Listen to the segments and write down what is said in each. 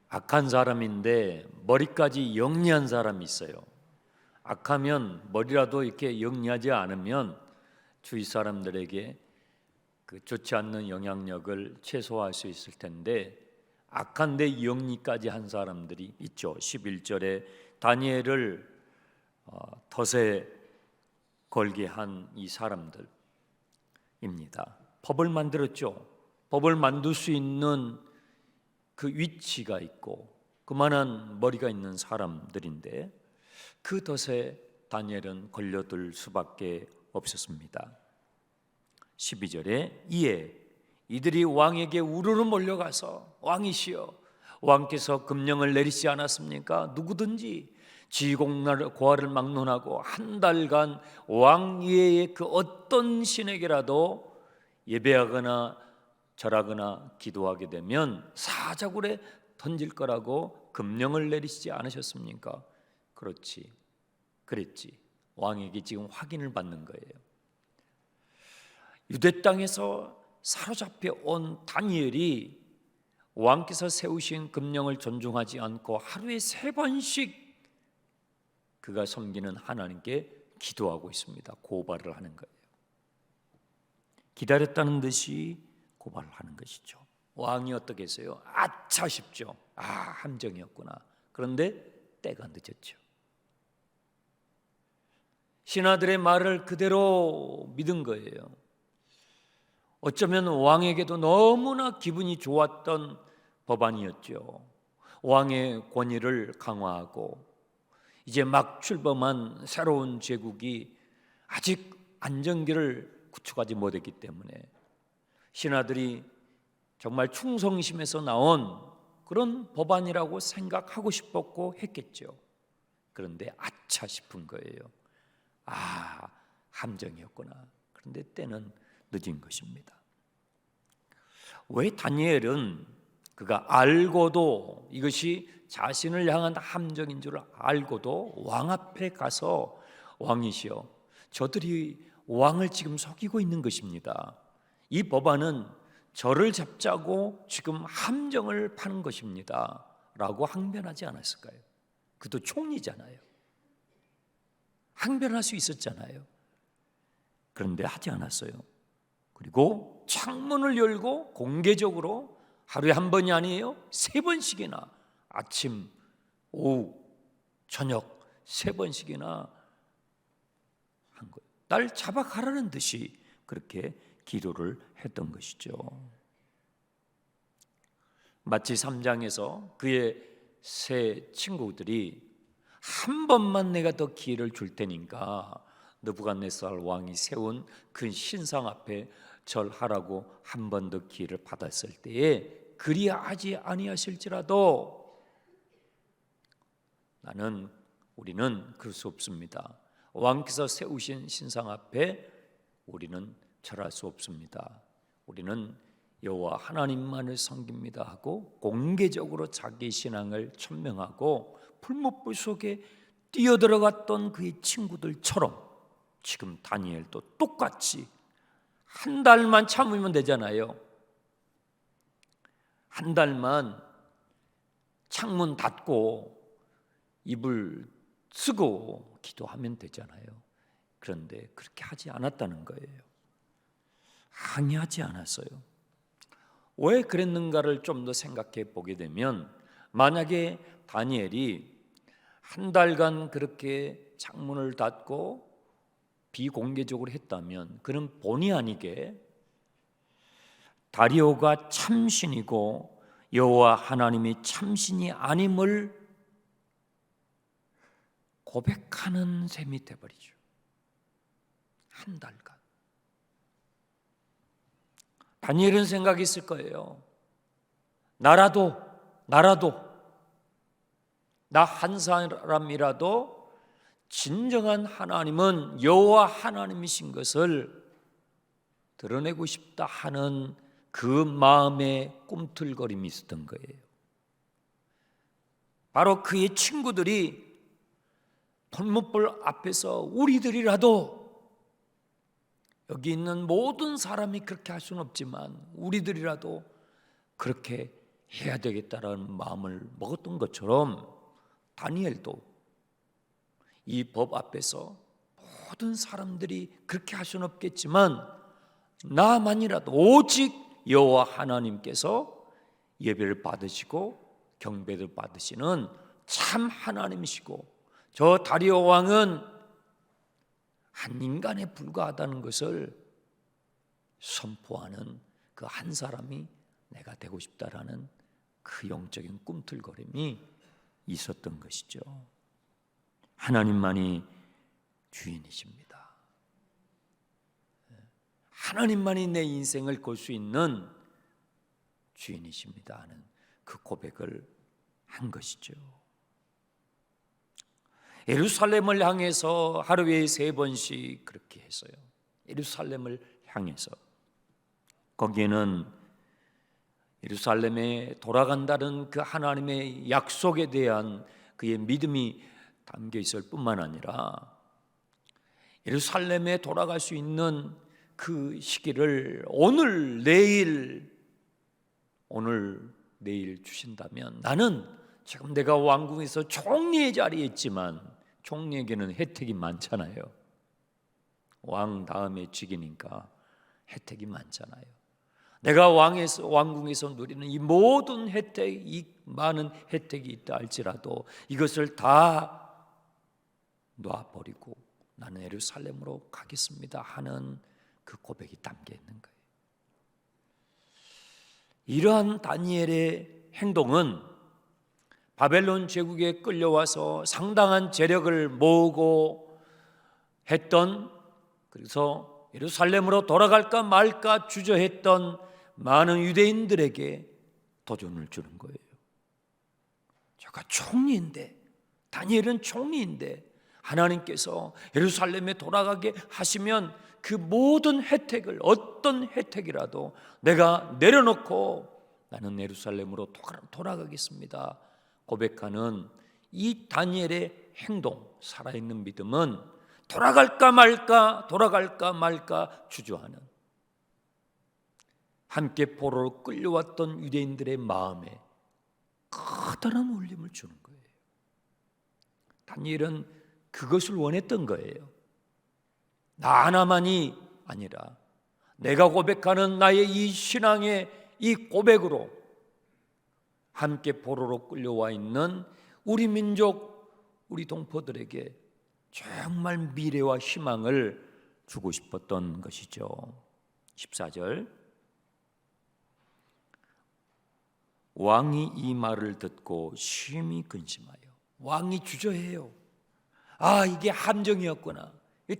악한 사람인데 머리까지 영리한 사람이 있어요. 악하면 머리라도 이렇게 영리하지 않으면 주위 사람들에게 그 좋지 않는 영향력을 최소화할 수 있을 텐데, 악한데 영리까지 한 사람들이 있죠. 11절에 다니엘을 덫에 걸게 한 이 사람들입니다. 법을 만들었죠. 법을 만들 수 있는 그 위치가 있고 그만한 머리가 있는 사람들인데, 그 덫에 다니엘은 걸려들 수밖에 없었습니다. 12절에 이에 이들이 왕에게 우르르 몰려가서 왕이시여, 왕께서 금령을 내리시지 않았습니까? 누구든지 지고화를 막론하고 한 달간 왕 외에 그 어떤 신에게라도 예배하거나 절하거나 기도하게 되면 사자굴에 던질 거라고 금령을 내리시지 않으셨습니까? 그랬지. 왕에게 지금 확인을 받는 거예요. 유대 땅에서 사로잡혀 온 다니엘이 왕께서 세우신 금령을 존중하지 않고 하루에 3번씩 그가 섬기는 하나님께 기도하고 있습니다. 고발을 하는 거예요. 기다렸다는 듯이 고발을 하는 것이죠. 왕이 어떻게 했어요? 아차 싶죠. 함정이었구나. 그런데 때가 늦었죠. 신하들의 말을 그대로 믿은 거예요. 어쩌면 왕에게도 너무나 기분이 좋았던 법안이었죠. 왕의 권위를 강화하고 이제 막 출범한 새로운 제국이 아직 안정기를 구축하지 못했기 때문에 신하들이 정말 충성심에서 나온 그런 법안이라고 생각하고 싶었고 했겠죠. 그런데 아차 싶은 거예요. 함정이었구나. 그런데 때는 늦은 것입니다. 왜 다니엘은 그가 알고도 이것이 자신을 향한 함정인 줄 알고도 왕 앞에 가서 왕이시여, 저들이 왕을 지금 속이고 있는 것입니다. 이 법안은 저를 잡자고 지금 함정을 파는 것입니다 라고 항변하지 않았을까요? 그도 총리잖아요. 항변할 수 있었잖아요. 그런데 하지 않았어요. 그리고 창문을 열고 공개적으로 하루에 한 번이 아니에요. 3번씩이나 아침, 오후, 저녁 3번씩이나 한 거예요. 날 잡아가라는 듯이 그렇게 기도를 했던 것이죠. 마치 3장에서 그의 세 친구들이 한 번만 내가 더 기회를 줄 테니까 느부갓네살 왕이 세운 그 신상 앞에 절하라고 한 번 더 기회를 받았을 때에 그리하지 아니하실지라도 우리는 그럴 수 없습니다. 왕께서 세우신 신상 앞에 우리는 절할 수 없습니다. 우리는 여호와 하나님만을 섬깁니다 하고 공개적으로 자기 신앙을 천명하고 풀무불 속에 뛰어들어갔던 그의 친구들처럼 지금 다니엘도 똑같이 한 달만 참으면 되잖아요. 한 달만 창문 닫고 이불 쓰고 기도하면 되잖아요. 그런데 그렇게 하지 않았다는 거예요. 항의하지 않았어요. 왜 그랬는가를 좀 더 생각해 보게 되면, 만약에 다니엘이 한 달간 그렇게 창문을 닫고 비공개적으로 했다면 그는 본의 아니게 다리오가 참신이고 여호와 하나님이 참신이 아님을 고백하는 셈이 돼버리죠. 한 달간. 다니엘은 생각했을 거예요. 나라도 나 한 사람이라도 진정한 하나님은 여호와 하나님이신 것을 드러내고 싶다 하는 그 마음의 꿈틀거림이 있었던 거예요. 바로 그의 친구들이 풀무불 앞에서 우리들이라도, 여기 있는 모든 사람이 그렇게 할 수는 없지만 우리들이라도 그렇게 해야 되겠다라는 마음을 먹었던 것처럼 다니엘도 이 법 앞에서 모든 사람들이 그렇게 할 수는 없겠지만 나만이라도 오직 여호와 하나님께서 예배를 받으시고 경배를 받으시는 참 하나님이시고 저 다리오 왕은 한 인간에 불과하다는 것을 선포하는 그 한 사람이 내가 되고 싶다라는 그 영적인 꿈틀거림이 있었던 것이죠. 하나님만이 주인이십니다. 하나님만이 내 인생을 걸 수 있는 주인이십니다 하는 그 고백을 한 것이죠. 예루살렘을 향해서 하루에 3번씩 그렇게 했어요. 예루살렘을 향해서. 거기에는 예루살렘에 돌아간다는 그 하나님의 약속에 대한 그의 믿음이 담겨 있을 뿐만 아니라 예루살렘에 돌아갈 수 있는 그 시기를 오늘 내일 주신다면 나는 지금 내가 왕궁에서 총리의 자리에 있지만 총리에게는 혜택이 많잖아요. 왕 다음에 직이니까 혜택이 많잖아요. 내가 왕궁에서 누리는 이 모든 혜택, 이 많은 혜택이 있다 할지라도 이것을 다 놔버리고 나는 예루살렘으로 가겠습니다 하는 그 고백이 담겨 있는 거예요. 이러한 다니엘의 행동은 바벨론 제국에 끌려와서 상당한 재력을 모으고 했던, 그래서 예루살렘으로 돌아갈까 말까 주저했던 많은 유대인들에게 도전을 주는 거예요. 제가 총리인데, 다니엘은 총리인데 하나님께서 예루살렘에 돌아가게 하시면 그 모든 혜택을, 어떤 혜택이라도 내가 내려놓고 나는 예루살렘으로 돌아가겠습니다 고백하는 이 다니엘의 행동, 살아있는 믿음은 돌아갈까 말까 주저하는, 함께 포로로 끌려왔던 유대인들의 마음에 커다란 울림을 주는 거예요. 다니엘은 그것을 원했던 거예요. 나 하나만이 아니라 내가 고백하는 나의 이 신앙의 이 고백으로 함께 포로로 끌려와 있는 우리 민족, 우리 동포들에게 정말 미래와 희망을 주고 싶었던 것이죠. 14절, 왕이 이 말을 듣고 심히 근심하여, 왕이 주저해요. 이게 함정이었구나.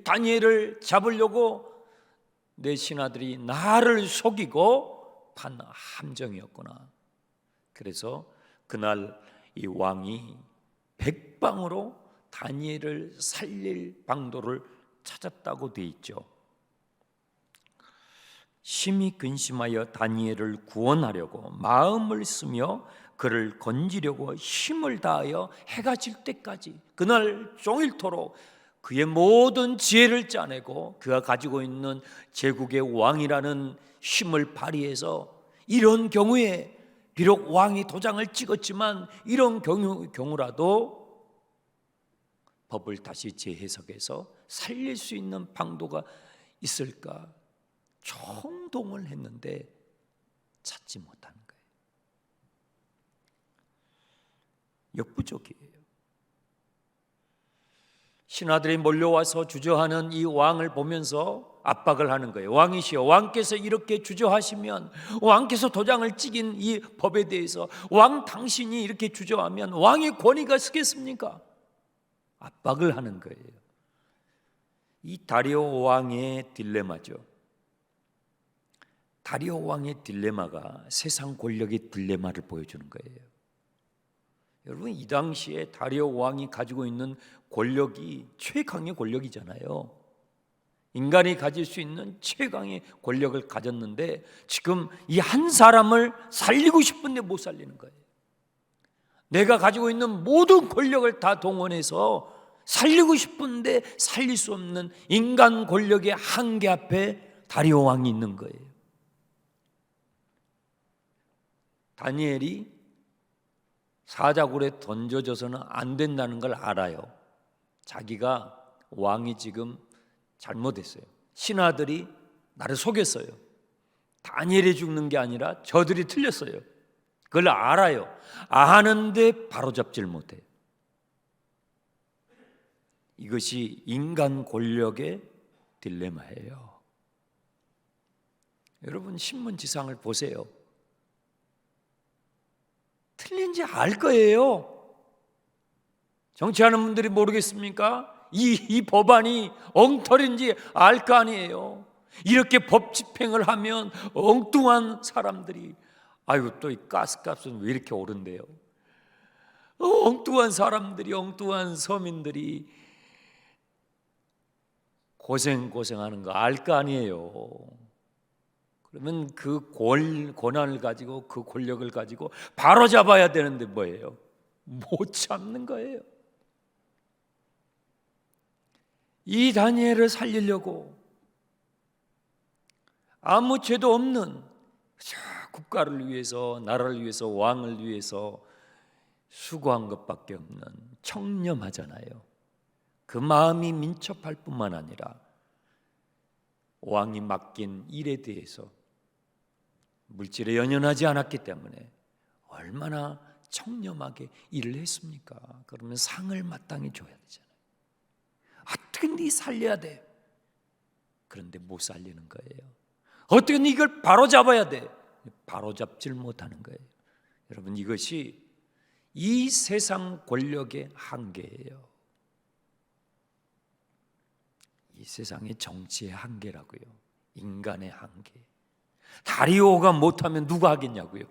다니엘을 잡으려고 내 신하들이 나를 속이고 판 함정이었구나. 그래서 그날 이 왕이 백방으로 다니엘을 살릴 방도를 찾았다고 돼 있죠. 심히 근심하여 다니엘을 구원하려고 마음을 쓰며 그를 건지려고 힘을 다하여 해가 질 때까지 그날 종일토록 그의 모든 지혜를 짜내고 그가 가지고 있는 제국의 왕이라는 힘을 발휘해서 이런 경우에 비록 왕이 도장을 찍었지만 이런 경우라도 법을 다시 재해석해서 살릴 수 있는 방도가 있을까 총동을 했는데 찾지 못하는 거예요. 역부족이에요. 신하들이 몰려와서 주저하는 이 왕을 보면서 압박을 하는 거예요. 왕이시여, 왕께서 이렇게 주저하시면, 왕께서 도장을 찍인 이 법에 대해서 왕 당신이 이렇게 주저하면 왕의 권위가 쓰겠습니까? 압박을 하는 거예요. 이 다리오 왕의 딜레마죠. 다리오 왕의 딜레마가 세상 권력의 딜레마를 보여주는 거예요. 여러분, 이 당시에 다리오 왕이 가지고 있는 권력이 최강의 권력이잖아요. 인간이 가질 수 있는 최강의 권력을 가졌는데 지금 이 한 사람을 살리고 싶은데 못 살리는 거예요. 내가 가지고 있는 모든 권력을 다 동원해서 살리고 싶은데 살릴 수 없는 인간 권력의 한계 앞에 다리오 왕이 있는 거예요. 다니엘이 사자굴에 던져져서는 안 된다는 걸 알아요. 자기가 왕이 지금 잘못했어요. 신하들이 나를 속였어요. 다니엘이 죽는 게 아니라 저들이 틀렸어요. 그걸 알아요. 아는데 바로잡질 못해요. 이것이 인간 권력의 딜레마예요. 여러분 신문지상을 보세요. 틀린지 알 거예요. 정치하는 분들이 모르겠습니까? 이 법안이 엉터리인지 알 거 아니에요. 이렇게 법 집행을 하면 엉뚱한 사람들이 아이고 또 이 가스값은 왜 이렇게 오른대요? 엉뚱한 사람들이 엉뚱한 서민들이 고생하는 거 알 거 아니에요. 그러면 그 권한을 가지고 그 권력을 가지고 바로 잡아야 되는데 뭐예요? 못 잡는 거예요. 이 다니엘을 살리려고 아무 죄도 없는 국가를 위해서, 나라를 위해서, 왕을 위해서 수고한 것밖에 없는 청렴하잖아요. 그 마음이 민첩할 뿐만 아니라 왕이 맡긴 일에 대해서 물질에 연연하지 않았기 때문에 얼마나 청렴하게 일을 했습니까? 그러면 상을 마땅히 줘야 되잖아요. 어떻게 네 살려야 돼? 그런데 못 살리는 거예요. 어떻게 이걸 바로 잡아야 돼? 바로 잡질 못하는 거예요. 여러분 이것이 이 세상 권력의 한계예요. 이 세상의 정치의 한계라고요. 인간의 한계. 다리오가 못하면 누가 하겠냐고요.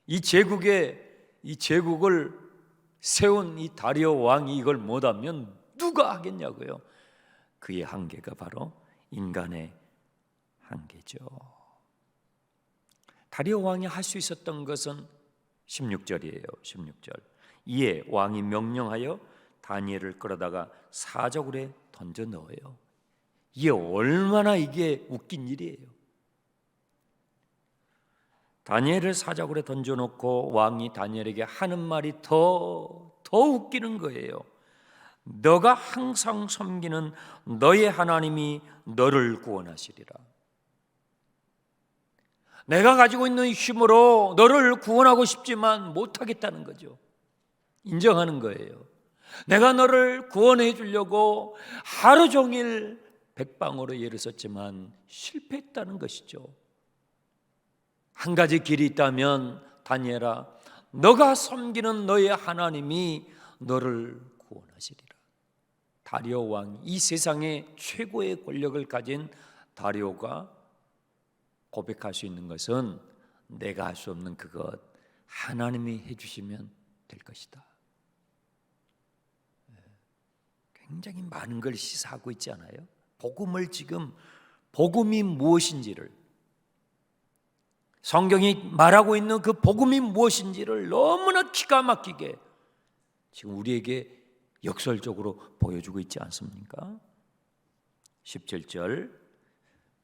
이 제국을 세운 이 다리오 왕이 이걸 못하면 누가 하겠냐고요. 그의 한계가 바로 인간의 한계죠. 다리오 왕이 할 수 있었던 것은 16절이에요. 16절. 이에 왕이 명령하여 다니엘을 끌어다가 사자굴에 던져 넣어요. 이게 얼마나 이게 웃긴 일이에요. 다니엘을 사자굴에 던져놓고 왕이 다니엘에게 하는 말이 더 웃기는 거예요. 너가 항상 섬기는 너의 하나님이 너를 구원하시리라. 내가 가지고 있는 힘으로 너를 구원하고 싶지만 못하겠다는 거죠. 인정하는 거예요. 내가 너를 구원해 주려고 하루 종일 백방으로 애를 썼지만 실패했다는 것이죠. 한 가지 길이 있다면 다니엘아, 너가 섬기는 너의 하나님이 너를 구원하시리라. 다리오 왕, 이 세상의 최고의 권력을 가진 다리오가 고백할 수 있는 것은 내가 할 수 없는 그것 하나님이 해주시면 될 것이다. 굉장히 많은 걸 시사하고 있지 않아요? 복음이 무엇인지를, 성경이 말하고 있는 그 복음이 무엇인지를 너무나 기가 막히게 지금 우리에게 역설적으로 보여주고 있지 않습니까? 17절,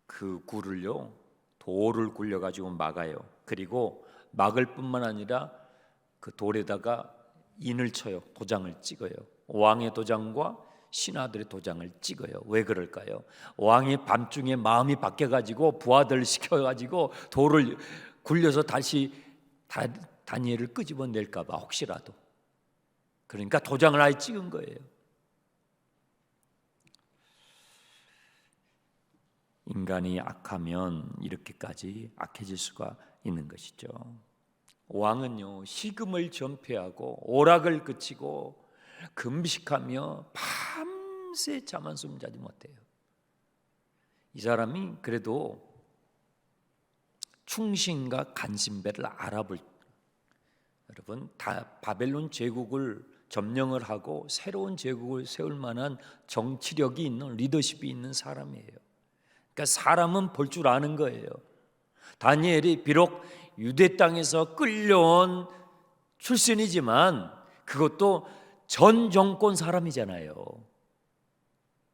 그 굴을요 돌을 굴려가지고 막아요. 그리고 막을 뿐만 아니라 그 돌에다가 인을 쳐요. 도장을 찍어요. 왕의 도장과 신하들의 도장을 찍어요. 왜 그럴까요? 왕이 밤중에 마음이 바뀌어가지고 부하들 시켜가지고 돌을 굴려서 다시 다니엘을 끄집어낼까 봐 혹시라도. 그러니까 도장을 아예 찍은 거예요. 인간이 악하면 이렇게까지 악해질 수가 있는 것이죠. 왕은요 식음을 전폐하고 오락을 그치고 금식하며 밤새 잠 한숨 자지 못해요. 이 사람이 그래도 충신과 간신배를 알아볼, 여러분 다 바벨론 제국을 점령을 하고 새로운 제국을 세울 만한 정치력이 있는, 리더십이 있는 사람이에요. 그러니까 사람은 볼 줄 아는 거예요. 다니엘이 비록 유대 땅에서 끌려온 출신이지만 그것도 전 정권 사람이잖아요.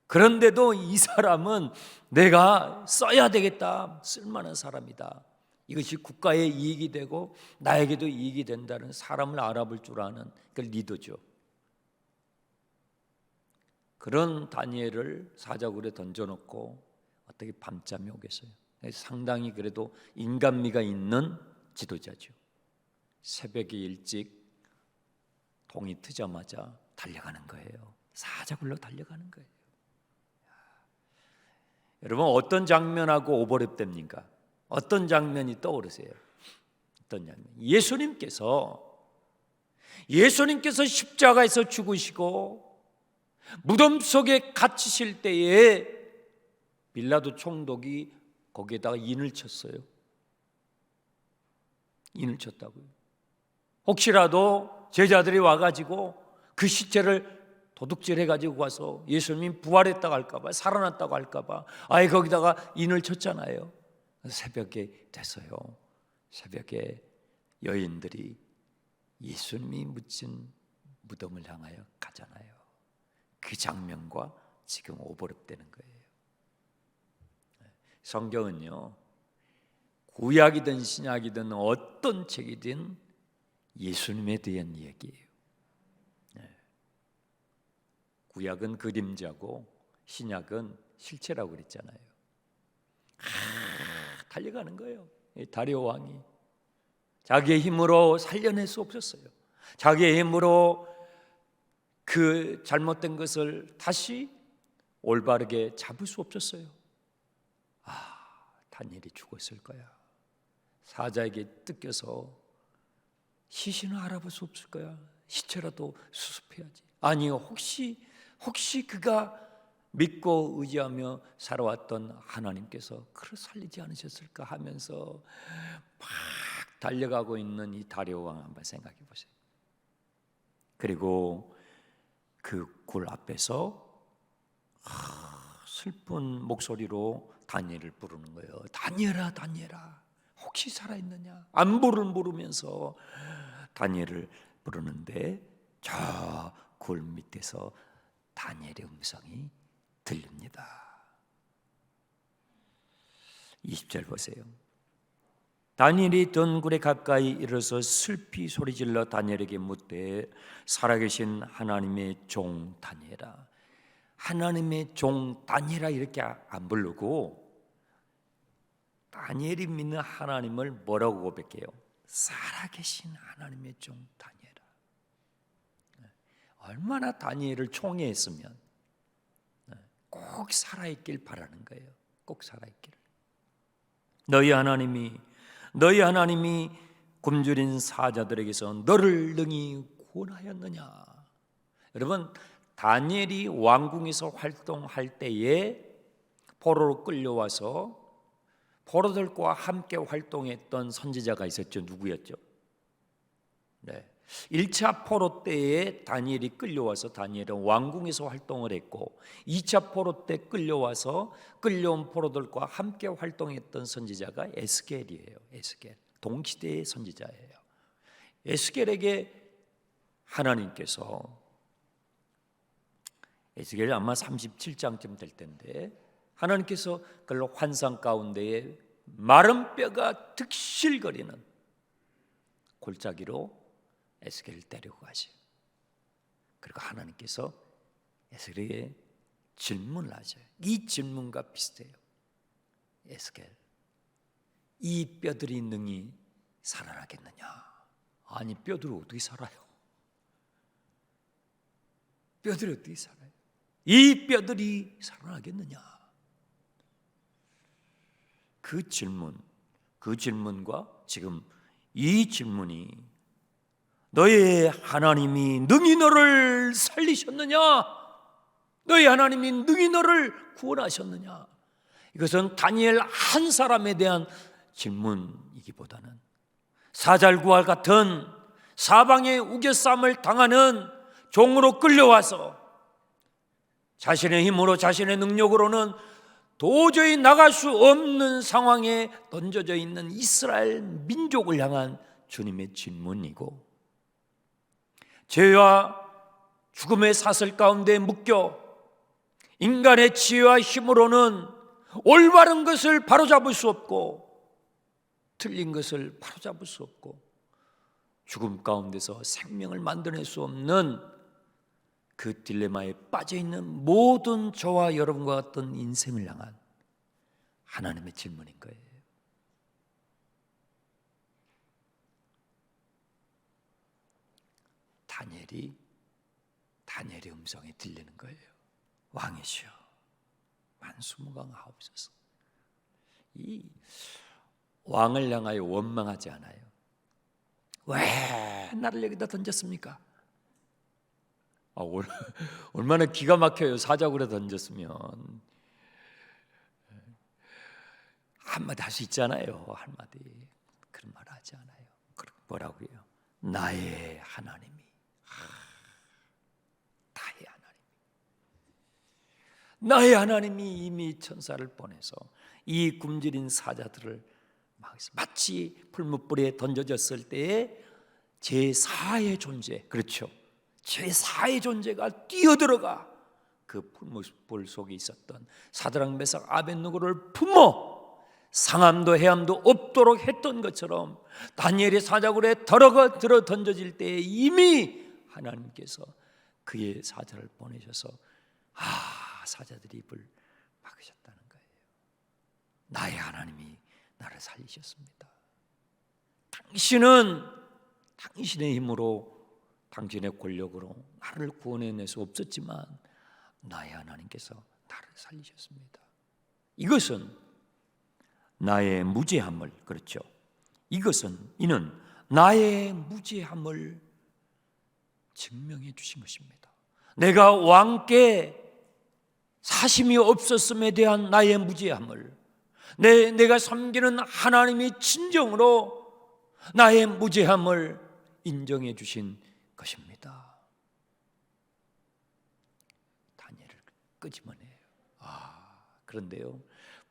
그런데도 이 사람은 내가 써야 되겠다, 쓸만한 사람이다, 이것이 국가에 이익이 되고 나에게도 이익이 된다는, 사람을 알아볼 줄 아는 그 리더죠. 그런 다니엘을 사자굴에 던져놓고 어떻게 밤잠이 오겠어요? 상당히 그래도 인간미가 있는 지도자죠. 새벽에 일찍 동이 트자마자 달려가는 거예요. 사자굴로 달려가는 거예요. 여러분, 어떤 장면하고 오버랩됩니까? 어떤 장면이 떠오르세요? 어떤 장면? 예수님께서 십자가에서 죽으시고 무덤 속에 갇히실 때에 빌라도 총독이 거기에다가 인을 쳤어요. 인을 쳤다고요. 혹시라도 제자들이 와가지고 그 시체를 도둑질해가지고 와서 예수님이 부활했다고 할까봐, 살아났다고 할까봐 아예 거기다가 인을 쳤잖아요. 새벽에 됐어요. 새벽에 여인들이 예수님이 묻힌 무덤을 향하여 가잖아요. 그 장면과 지금 오버랩되는 거예요. 성경은요, 구약이든 신약이든 어떤 책이든 예수님에 대한 이야기예요. 구약은 그림자고 신약은 실체라고 그랬잖아요. 달려가는 거예요. 다리오 왕이 자기의 힘으로 살려낼 수 없었어요. 자기의 힘으로 그 잘못된 것을 다시 올바르게 잡을 수 없었어요. 다니엘이 죽었을 거야. 사자에게 뜯겨서 시신을 알아볼 수 없을 거야. 시체라도 수습해야지. 아니요, 혹시 그가 믿고 의지하며 살아왔던 하나님께서 그를 살리지 않으셨을까 하면서 막 달려가고 있는 이 다리오 왕 한번 생각해 보세요. 그리고 그 굴 앞에서 슬픈 목소리로 다니엘을 부르는 거예요. 다니엘아, 다니엘아, 혹시 살아있느냐? 안부를 물으면서 다니엘을 부르는데 저 굴 밑에서 다니엘의 음성이 들립니다. 20절 보세요. 다니엘이 덩굴에 가까이 이르러서 슬피 소리질러 다니엘에게 묻되 살아계신 하나님의 종 다니엘아, 하나님의 종 다니엘아 이렇게 안 부르고 다니엘이 믿는 하나님을 뭐라고 고백해요? 살아계신 하나님의 종 다니엘아. 얼마나 다니엘을 총애했으면 꼭 살아있길 바라는 거예요. 꼭 살아있길. 너희 하나님이 굶주린 사자들에게서 너를 능히 구원하였느냐. 여러분, 다니엘이 왕궁에서 활동할 때에 포로로 끌려와서 포로들과 함께 활동했던 선지자가 있었죠. 누구였죠? 1차 포로 때에 다니엘이 끌려와서 다니엘은 왕궁에서 활동을 했고 2차 포로 때 끌려온 포로들과 함께 활동했던 선지자가 에스겔이에요. 에스겔, 동시대의 선지자예요. 에스겔에게 하나님께서, 에스겔이 아마 37장쯤 될 텐데 하나님께서 그걸 환상 가운데에 마른 뼈가 득실거리는 골짜기로 에스겔을 데리고 가세요. 그리고 하나님께서 에스겔에게 질문을 하죠. 이 질문과 비슷해요. 에스겔, 이 뼈들이 능히 살아나겠느냐? 아니, 뼈들이 어떻게 살아요? 뼈들이 어떻게 살아요? 이 뼈들이 살아나겠느냐? 그 질문과 지금 이 질문이 너의 하나님이 능히 너를 살리셨느냐? 너의 하나님이 능히 너를 구원하셨느냐? 이것은 다니엘 한 사람에 대한 질문이기보다는 사잘구와 같은 사방의 우겨쌈을 당하는 종으로 끌려와서 자신의 힘으로 자신의 능력으로는 도저히 나갈 수 없는 상황에 던져져 있는 이스라엘 민족을 향한 주님의 질문이고, 죄와 죽음의 사슬 가운데 묶여 인간의 지혜와 힘으로는 올바른 것을 바로잡을 수 없고 틀린 것을 바로잡을 수 없고 죽음 가운데서 생명을 만들어낼 수 없는 그 딜레마에 빠져있는 모든 저와 여러분과 같은 인생을 향한 하나님의 질문인 거예요. 다니엘의 음성에 들리는 거예요. 왕이시여 만수무강하옵소서. 이 왕을 향하여 원망하지 않아요. 왜 나를 여기다 던졌습니까? 얼마나 기가 막혀요. 사자굴에 던졌으면 한마디 할 수 있잖아요. 한마디. 그런 말 하지 않아요. 뭐라고요? 나의 하나님이, 나의 하나님이 이미 천사를 보내서 이 굶주린 사자들을 마치 풀무불에 던져졌을 때에 제4의 존재, 그렇죠, 제4의 존재가 뛰어들어가 그 풀무불 속에 있었던 사드락 메삭 아벳느고를 품어 상함도 해함도 없도록 했던 것처럼 다니엘의 사자굴에 들어 던져질 때에 이미 하나님께서 그의 사자를 보내셔서 사자들이 입을 막으셨다는 거예요. 나의 하나님이 나를 살리셨습니다. 당신은 당신의 힘으로 당신의 권력으로 나를 구원해낼 수 없었지만 나의 하나님께서 나를 살리셨습니다. 이것은 나의 무죄함을, 그렇죠, 이는 나의 무죄함을 증명해 주신 것입니다. 내가 왕께 사심이 없었음에 대한 나의 무죄함을, 내가 섬기는 하나님이 진정으로 나의 무죄함을 인정해 주신 것입니다. 다니엘을 끄집어내요. 그런데요,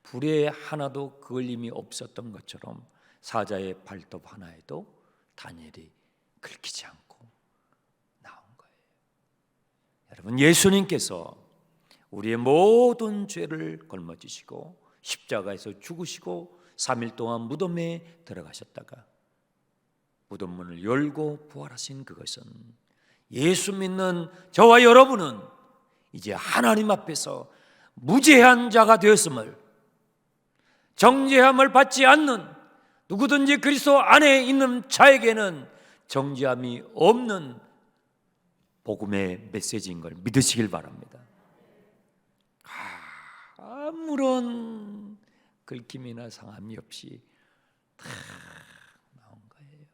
불에 하나도 그을림이 없었던 것처럼 사자의 발톱 하나에도 다니엘이 긁히지 않고 나온 거예요. 여러분, 예수님께서 우리의 모든 죄를 걸머지시고 십자가에서 죽으시고 3일 동안 무덤에 들어가셨다가 무덤문을 열고 부활하신 그것은 예수 믿는 저와 여러분은 이제 하나님 앞에서 무죄한 자가 되었음을, 정죄함을 받지 않는 누구든지 그리스도 안에 있는 자에게는 정죄함이 없는 복음의 메시지인 걸 믿으시길 바랍니다. 아무런 긁힘이나 상함이 없이 다 나온 거예요.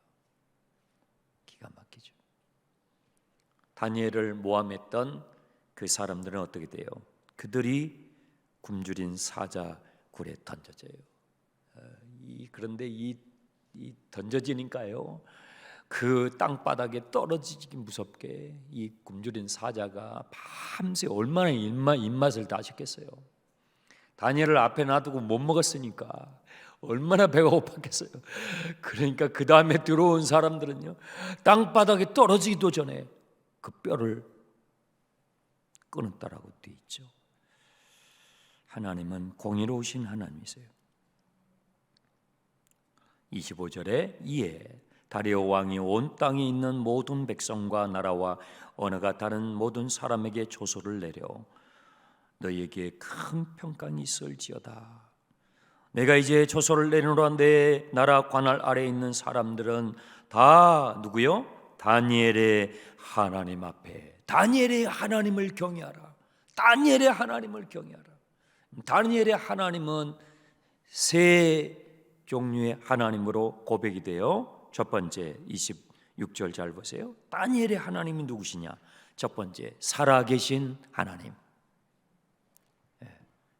기가 막히죠. 다니엘을 모함했던 그 사람들은 어떻게 돼요? 그들이 굶주린 사자굴에 던져져요. 그런데 이 던져지니까요, 그 땅바닥에 떨어지기 무섭게 이 굶주린 사자가 밤새 얼마나 입맛을 다셨겠어요. 다니엘을 앞에 놔두고 못 먹었으니까 얼마나 배가 고팠겠어요. 그러니까 그 다음에 들어온 사람들은요, 땅바닥에 떨어지기도 전에 그 뼈를 끊었다라고 되어 있죠. 하나님은 공의로우신 하나님이세요. 25절에 이에 다리오 왕이 온 땅에 있는 모든 백성과 나라와 언어가 다른 모든 사람에게 조서를 내려 너희에게 큰 평강이 있을지어다. 내가 이제 조서를 내노라. 내 나라 관할 아래에 있는 사람들은 다 누구요? 다니엘의 하나님 앞에, 다니엘의 하나님을 경외하라. 다니엘의 하나님을 경외하라. 다니엘의 하나님은 세 종류의 하나님으로 고백이 돼요. 첫 번째 26절 잘 보세요. 다니엘의 하나님이 누구시냐? 첫 번째, 살아계신 하나님.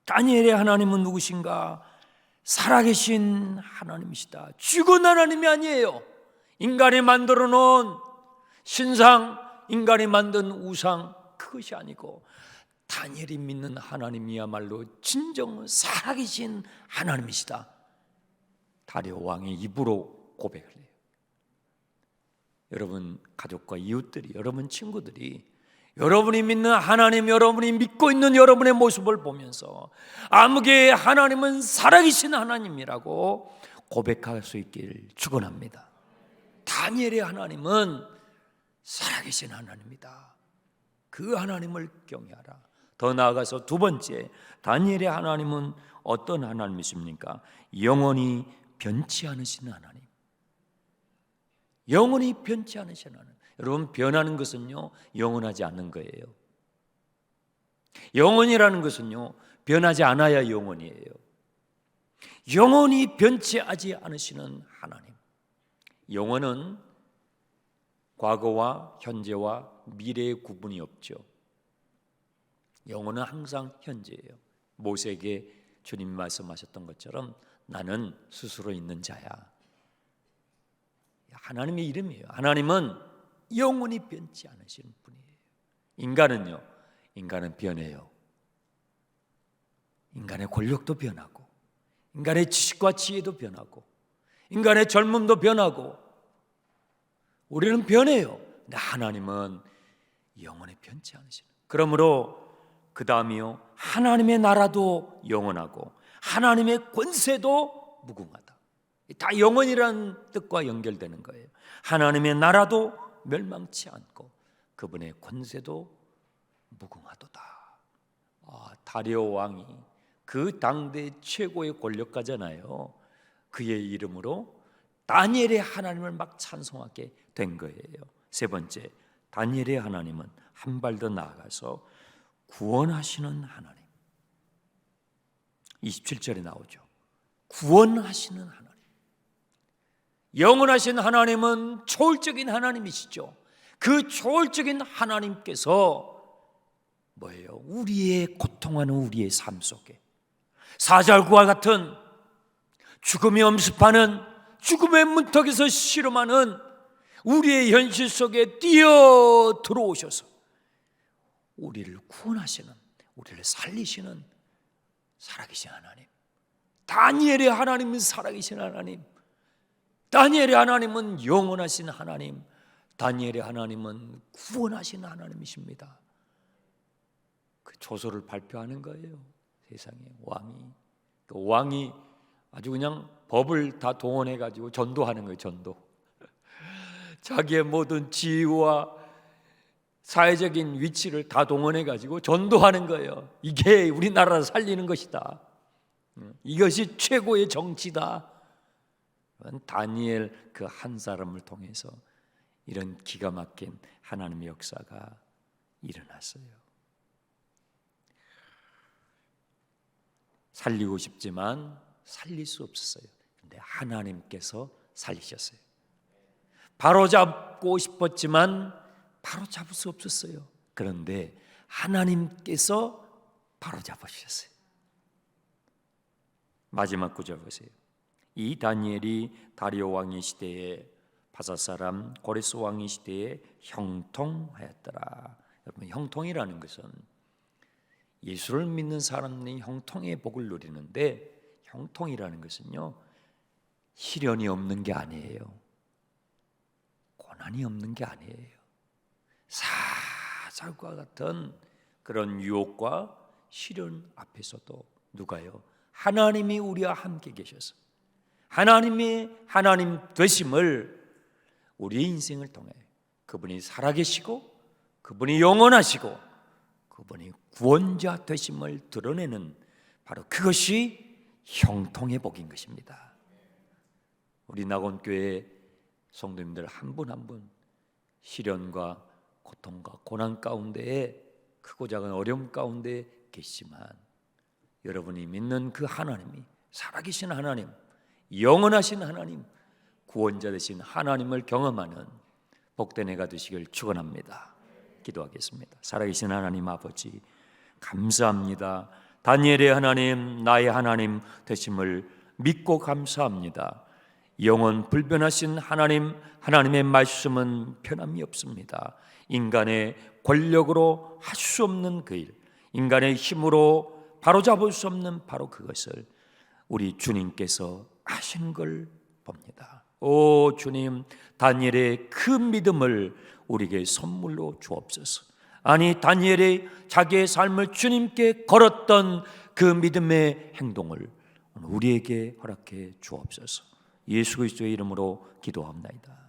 다니엘의 하나님은 누구신가? 살아계신 하나님이시다. 죽은 하나님이 아니에요. 인간이 만들어 놓은 신상, 인간이 만든 우상, 그것이 아니고 다니엘이 믿는 하나님이야말로 진정 살아계신 하나님이시다. 다리오 왕의 입으로 고백을 해요. 여러분 가족과 이웃들이, 여러분 친구들이 여러분이 믿는 하나님, 여러분이 믿고 있는 여러분의 모습을 보면서 아무개 하나님은 살아계신 하나님이라고 고백할 수 있기를 축원합니다. 다니엘의 하나님은 살아계신 하나님이다. 그 하나님을 경외하라. 더 나아가서 두 번째, 다니엘의 하나님은 어떤 하나님이십니까? 영원히 변치 않으시는 하나님. 영원히 변치 않으시는 하나님. 여러분, 변하는 것은요, 영원하지 않는 거예요. 영원이라는 것은요, 변하지 않아야 영원이에요. 영원히 변치하지 않으시는 하나님. 영원은 과거와 현재와 미래의 구분이 없죠. 영원은 항상 현재예요. 모세에게 주님 말씀하셨던 것처럼 나는 스스로 있는 자야. 하나님의 이름이에요. 하나님은 영원히 변치 않으시는 분이에요. 인간은요, 인간은 변해요. 인간의 권력도 변하고, 인간의 지식과 지혜도 변하고, 인간의 젊음도 변하고, 우리는 변해요. 근데 하나님은 영원히 변치 않으시는. 그러므로 그 다음이요, 하나님의 나라도 영원하고 하나님의 권세도 무궁하다. 다 영원이라는 뜻과 연결되는 거예요. 하나님의 나라도 멸망치 않고 그분의 권세도 무궁하도다. 다리오 왕이 그 당대 최고의 권력가잖아요. 그의 이름으로 다니엘의 하나님을 막 찬송하게 된 거예요. 세 번째, 다니엘의 하나님은 한 발 더 나아가서 구원하시는 하나님. 27절에 나오죠. 구원하시는 하나님. 영원하신 하나님은 초월적인 하나님이시죠. 그 초월적인 하나님께서 뭐예요? 우리의 고통하는 우리의 삶 속에 사절과 같은 죽음이 엄습하는 죽음의 문턱에서 씨름하는 우리의 현실 속에 뛰어 들어오셔서 우리를 구원하시는, 우리를 살리시는 살아계신 하나님. 다니엘의 하나님은 살아계신 하나님. 다니엘의 하나님은 영원하신 하나님. 다니엘의 하나님은 구원하신 하나님이십니다. 그 조서를 발표하는 거예요. 세상에 왕이. 그 왕이 아주 그냥 법을 다 동원해 가지고 전도하는 거예요. 전도. 자기의 모든 지위와 사회적인 위치를 다 동원해 가지고 전도하는 거예요. 이게 우리나라를 살리는 것이다. 이것이 최고의 정치다. 다니엘 그 한 사람을 통해서 이런 기가 막힌 하나님의 역사가 일어났어요. 살리고 싶지만 살릴 수 없었어요. 근데 하나님께서 살리셨어요. 바로잡고 싶었지만 바로잡을 수 없었어요. 그런데 하나님께서 바로잡으셨어요. 마지막 구절 보세요. 이 다니엘이 다리오 왕의 시대에 바사 사람 고레스 왕의 시대에 형통하였더라. 여러분, 형통이라는 것은 예수를 믿는 사람이 형통의 복을 누리는데, 형통이라는 것은요, 시련이 없는 게 아니에요. 고난이 없는 게 아니에요. 사자과 같은 그런 유혹과 시련 앞에서도 누가요? 하나님이 우리와 함께 계셔서 하나님의 하나님 되심을 우리의 인생을 통해 그분이 살아계시고 그분이 영원하시고 그분이 구원자 되심을 드러내는 바로 그것이 형통의 복인 것입니다. 우리 낙원교회 성도님들 한 분 한 분 시련과 고통과 고난 가운데에 크고 작은 어려움 가운데 계시지만 여러분이 믿는 그 하나님이 살아계신 하나님, 영원하신 하나님, 구원자 되신 하나님을 경험하는 복된 해가 되시길 축원합니다. 기도하겠습니다. 살아계신 하나님 아버지, 감사합니다. 다니엘의 하나님, 나의 하나님 되심을 믿고 감사합니다. 영원 불변하신 하나님, 하나님의 말씀은 변함이 없습니다. 인간의 권력으로 할 수 없는 그 일, 인간의 힘으로 바로잡을 수 없는 바로 그것을 우리 주님께서 하신 걸 봅니다. 오 주님, 다니엘의 그 믿음을 우리에게 선물로 주옵소서. 아니, 다니엘의 자기의 삶을 주님께 걸었던 그 믿음의 행동을 우리에게 허락해 주옵소서. 예수 그리스도의 이름으로 기도합나이다.